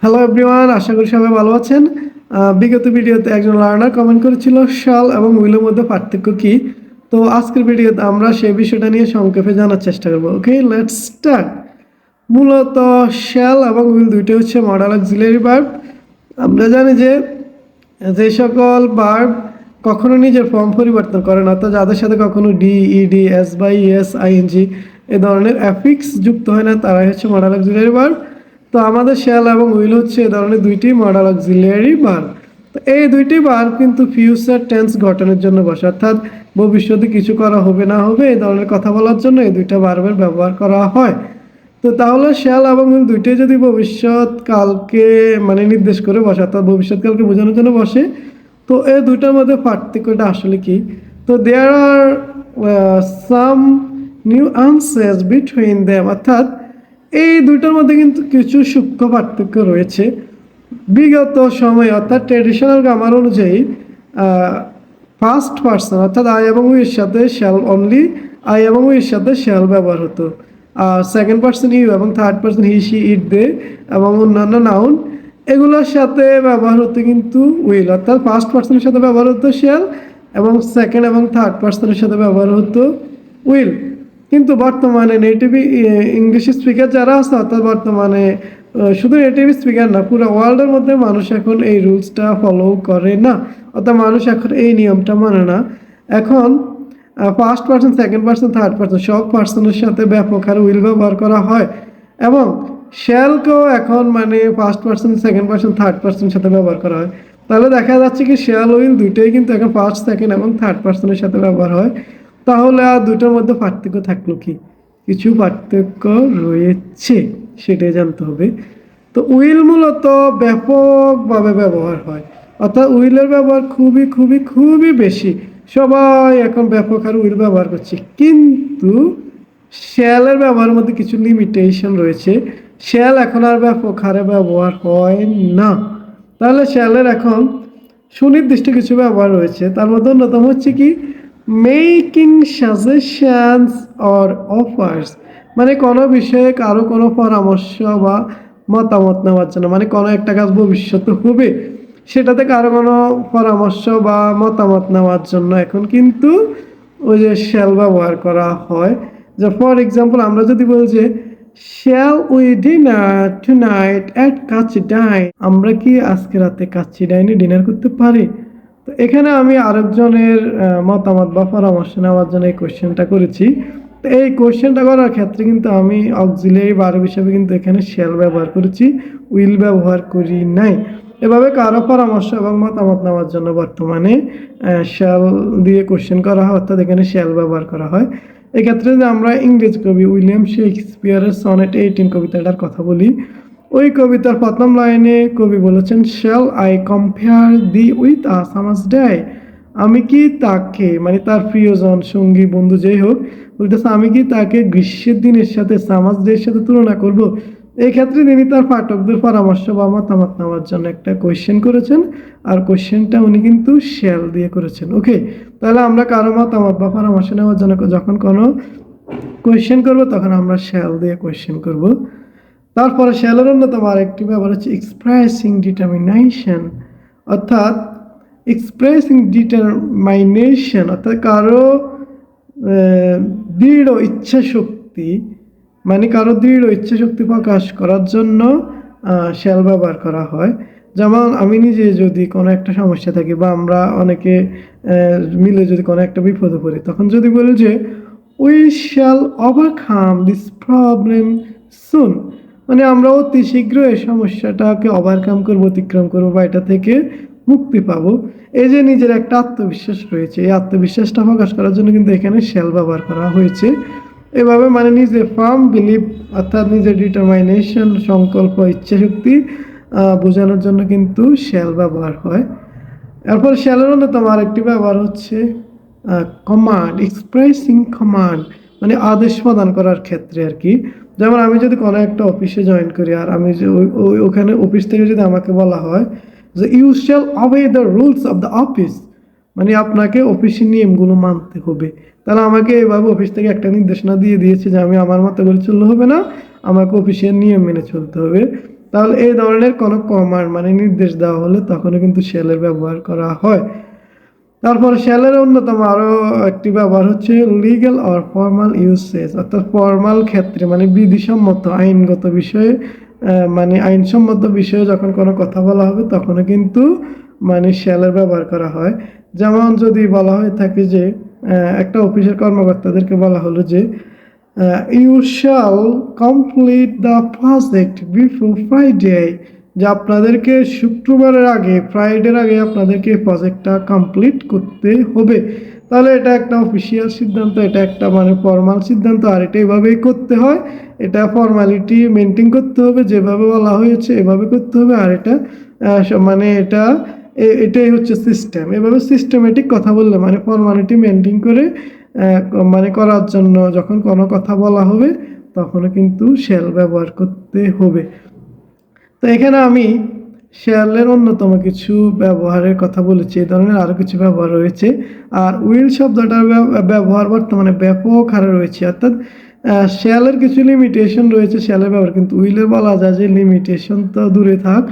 Hello everyone, আশা করি সবাই ভালো আছেন। বিগত ভিডিওতে একজন লার্নার কমেন্ট করেছিল শাল এবং উইলের মধ্যে পার্থক্য কি। তো আজকের ভিডিওতে আমরা সেই বিষয়টা নিয়ে সংক্ষেপে জানার চেষ্টা করব। ওকে, লেটস স্টার্ট। মূলত শ্যাল এবং উইল দুইটাই হচ্ছে মডাল অক্সিলারি ভার্ব। আমরা জানি যে যে সকল ভার্ব কখনো নিজের ফর্ম পরিবর্তন করে না, অর্থাৎ যাদের সাথে কখনো ডি ইডি এস বাই এস আইএনজি এ ধরনের অ্যাফিক্স যুক্ত হয় না, তারাই হচ্ছে মডাল অক্সিলারি ভার্ব। তো আমাদের শ্যাল এবং উইল হচ্ছে এ ধরনের দুইটি মডাল অক্সিলারি ভার্ব। তো এই দুইটি ভার্ব কিন্তু ফিউচার টেন্স গঠনের জন্য বসে, অর্থাৎ ভবিষ্যতে কিছু করা হবে না হবে এই ধরনের কথা বলার জন্য এই দুইটা ভার্বের ব্যবহার করা হয়। তো তাহলে শ্যাল এবং উইল দুইটাই যদি ভবিষ্যৎকালকে মানে নির্দেশ করে বসে, অর্থাৎ ভবিষ্যৎকালকে বোঝানোর জন্য বসে, তো এই দুইটার মধ্যে পার্থক্যটা আসলে কি? তো দেয়ার আর সাম নিউ আনসেস বিটুইন দেম, অর্থাৎ এই দুইটার মধ্যে কিন্তু কিছু সূক্ষ্ম পার্থক্য রয়েছে। বিগত সময় অর্থাৎ ট্রেডিশনাল গ্রামার অনুযায়ী ফার্স্ট পার্সন অর্থাৎ আই এবং উইয়ের সাথে শ্যাল অনলি, আই এবং উইয়ের সাথে শ্যাল ব্যবহার হতো। আর সেকেন্ড পার্সন ইউ এবং third person he she it they এবং অন্যান্য নাউন এগুলোর সাথে ব্যবহার হতো কিন্তু উইল, অর্থাৎ ফার্স্ট পার্সনের সাথে ব্যবহার হতো শ্যাল এবং সেকেন্ড এবং থার্ড পার্সনের সাথে ব্যবহার হতো উইল। কিন্তু বর্তমানে নেটিভ ইংলিশ স্পিকার যারা আছে, অর্থাৎ বর্তমানে শুধু নেটিভ স্পিকার না, পুরো ওয়ার্ল্ডের মধ্যে মানুষ এখন এই রুলসটা ফলো করে না, অর্থাৎ মানুষ এখন এই নিয়মটা মানে না। এখন first person, second person, third person সব পার্সনের সাথে ব্যাপক হারে উইল ব্যবহার করা হয় এবং শ্যালকেও এখন মানে first person, second person, third পার্সনের সাথে ব্যবহার করা হয়। তাহলে দেখা যাচ্ছে কি শ্যাল উইল দুইটাই কিন্তু এখন ফার্স্ট, সেকেন্ড এবং থার্ড পার্সনের সাথে ব্যবহার হয়। তাহলে আর দুটোর মধ্যে পার্থক্য থাকলো কি? কিছু পার্থক্য রয়েছে, সেটাই জানতে হবে। তো উইল মূলত ব্যাপকভাবে ব্যবহার হয়, অর্থাৎ উইলের ব্যবহার খুবই খুবই খুবই বেশি। সবাই এখন ব্যাপক হারে উইল ব্যবহার করছে, কিন্তু শ্যালের ব্যবহারের মধ্যে কিছু লিমিটেশন রয়েছে। শ্যাল এখন আর ব্যাপক হারে ব্যবহার হয় না। তাহলে শ্যালের এখন সুনির্দিষ্ট কিছু ব্যবহার রয়েছে, তার মধ্যে অন্যতম হচ্ছে কি মেকিং সাজেশনস অর অফার্স, মানে কোনো বিষয়ে কারো কোনো পরামর্শ বা মতামত নেওয়ার জন্য, মানে কোনো একটা কাজ ভবিষ্যতে হবে সেটাতে কারো কোনো পরামর্শ বা মতামত নেওয়ার জন্য এখন কিন্তু ওই যে শ্যাল ব্যবহার করা হয়। যে ফর এক্সাম্পল আমরা যদি বলি যে shall we dinner tonight at কাচিডাইন, আমরা কি আজকে রাতে কাচিডাইনে ডিনার করতে পারি? তো এখানে আমি আরেকজনের মতামত বা পরামর্শ নেওয়ার জন্য এই কোয়েশ্চেনটা করেছি। তো এই কোয়েশ্চেনটা করার ক্ষেত্রে কিন্তু আমি অক্সিলারি ভার্ব হিসেবে কিন্তু এখানে শ্যাল ব্যবহার করেছি, উইল ব্যবহার করি নাই। এভাবে কারো পরামর্শ এবং মতামত নেওয়ার জন্য বর্তমানে শ্যাল দিয়ে কোয়েশ্চেন করা হয়, অর্থাৎ এখানে শ্যাল ব্যবহার করা হয়। এক্ষেত্রে যে আমরা ইংরেজ কবি উইলিয়াম শেক্সপিয়ারের সনেট 18 কবিতাটার কথা বলি, ওই কবিতার প্রথম লাইনে কবি বলেছেন shall I compare thee with a summer's day, আমি কি তাকে মানে তার প্রিয়জন, সঙ্গী, বন্ধু যেই হোক, বলতেছে আমি কি তাকে গ্রীষ্মের দিনের সাথে সামার্স ডে এর সাথে তুলনা করব। এই ক্ষেত্রে তিনি তার পাঠকদের পরামর্শ বা মতামত নেওয়ার জন্য একটা কোয়েশ্চেন করেছেন, আর কোয়েশ্চেনটা উনি কিন্তু শ্যাল দিয়ে করেছেন। ওকে, তাহলে আমরা কারো মতামত বা পরামর্শ নেওয়ার জন্য যখন কোনো কোয়েশ্চেন করব তখন আমরা শ্যাল দিয়ে কোয়েশ্চেন করব। তারপরে শ্যালের অন্যতম আরেকটি ব্যবহার হচ্ছে এক্সপ্রেসিং ডিটারমিনেশন, অর্থাৎ এক্সপ্রেসিং ডিটারমিনেশন অর্থাৎ কারো দৃঢ় ইচ্ছা শক্তি, মানে কারো দৃঢ় ইচ্ছা শক্তি প্রকাশ করার জন্য শ্যাল ব্যবহার করা হয়। যেমন আমি নিজে যদি কোনো একটা সমস্যা থাকি বা আমরা অনেকে মিলে যদি কোনো একটা বিপদে পড়ি, তখন যদি বলি যে we shall overcome this problem soon, মানে আমরা অতি শীঘ্র এই সমস্যাটাকে ওভারকাম করবো, অতিক্রম করবো বা এটা থেকে মুক্তি পাবো। এই যে নিজের একটা আত্মবিশ্বাস রয়েছে, এই আত্মবিশ্বাসটা প্রকাশ করার জন্য কিন্তু এখানে শ্যাল ব্যবহার করা হয়েছে। এভাবে মানে নিজের ফার্ম বিলিভ অর্থাৎ নিজের ডিটারমাইনেশন, সংকল্প, ইচ্ছাশক্তি বোঝানোর জন্য কিন্তু শ্যাল ব্যবহার হয়। এরপর শ্যালের অন্যতম আরেকটি ব্যবহার হচ্ছে কমান্ড, এক্সপ্রেসিং কমান্ড, মানে আদেশ প্রদান করার ক্ষেত্রে আর কি। যেমন আমি যদি কোনো একটা অফিসে জয়েন করি আর আমি যে ওখানে অফিস থেকে যদি আমাকে বলা হয় যে you shall obey the rules of the office, মানে আপনাকে অফিসের নিয়মগুলো মানতে হবে, তাহলে আমাকে এইভাবে অফিস থেকে একটা নির্দেশনা দিয়ে দিয়েছে যে আমি আমার মতো করে চললে হবে না, আমাকে অফিসের নিয়ম মেনে চলতে হবে। তাহলে এই ধরনের কোনো কমান্ড মানে নির্দেশ দেওয়া হলে তখনও কিন্তু শেলের ব্যবহার করা হয়। তারপর শেলের অন্যতম আরো একটি ব্যবহার হচ্ছে লিগ্যাল অর ফর্মাল ইউসেজ, অর্থাৎ ফর্মাল ক্ষেত্রে মানে বিধিসম্মত আইনগত বিষয়ে মানে আইনসম্মত বিষয়ে যখন কোনো কথা বলা হবে তখনও কিন্তু মানে শেলের ব্যবহার করা হয়। যেমন যদি বলা হয়ে থাকে যে একটা অফিসের কর্মকর্তাদেরকে বলা হলো যে you shall complete the project before Friday, যে আপনাদেরকে শুক্রবারের আগে ফ্রাইডের আগে আপনাদেরকে প্রজেক্টটা কমপ্লিট করতে হবে। তাহলে এটা একটা অফিসিয়াল সিদ্ধান্ত, এটা একটা মানে ফর্মাল সিদ্ধান্ত, আর এটা এভাবেই করতে হয়, এটা ফর্মালিটি মেনটেন করতে হবে, যেভাবে বলা হয়েছে এভাবে করতে হবে। আর এটা মানে এটাই হচ্ছে সিস্টেম। এভাবে সিস্টেমেটিক কথা বললে মানে ফর্মালিটি মেনটেন করে মানে করার জন্য যখন কোনো কথা বলা হবে তখনও কিন্তু শ্যাল ব্যবহার করতে হবে। তো এখানে আমি শ্যালের অন্যতম কিছু ব্যবহারের কথা বলেছি, এই ধরনের আরও কিছু ব্যবহার রয়েছে। আর উইল শব্দটার ব্যবহার বর্তমানে ব্যাপক হারে রয়েছে, অর্থাৎ শ্যালের কিছু লিমিটেশন রয়েছে শ্যালের ব্যবহার, কিন্তু উইলের বলা যায় যে লিমিটেশন তো দূরে থাক,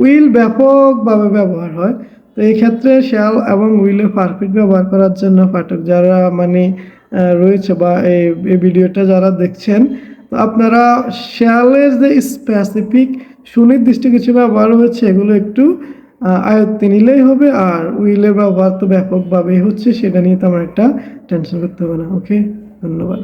উইল ব্যাপকভাবে ব্যবহার হয়। তো এই ক্ষেত্রে শ্যাল এবং উইলের পারফেক্ট ব্যবহার করার জন্য পাঠক যারা মানে রয়েছে বা এই ভিডিওটা যারা দেখছেন, তো আপনারা শ্যালের যে স্পেসিফিক সুনির্দিষ্ট কিছু ব্যবহার হচ্ছে এগুলো একটু আয়ত্তে নিলেই হবে। আর উইলের ব্যবহার তো ব্যাপকভাবেই হচ্ছে, সেটা নিয়ে তেমন একটা টেনশন করতে হবে না। ওকে, ধন্যবাদ।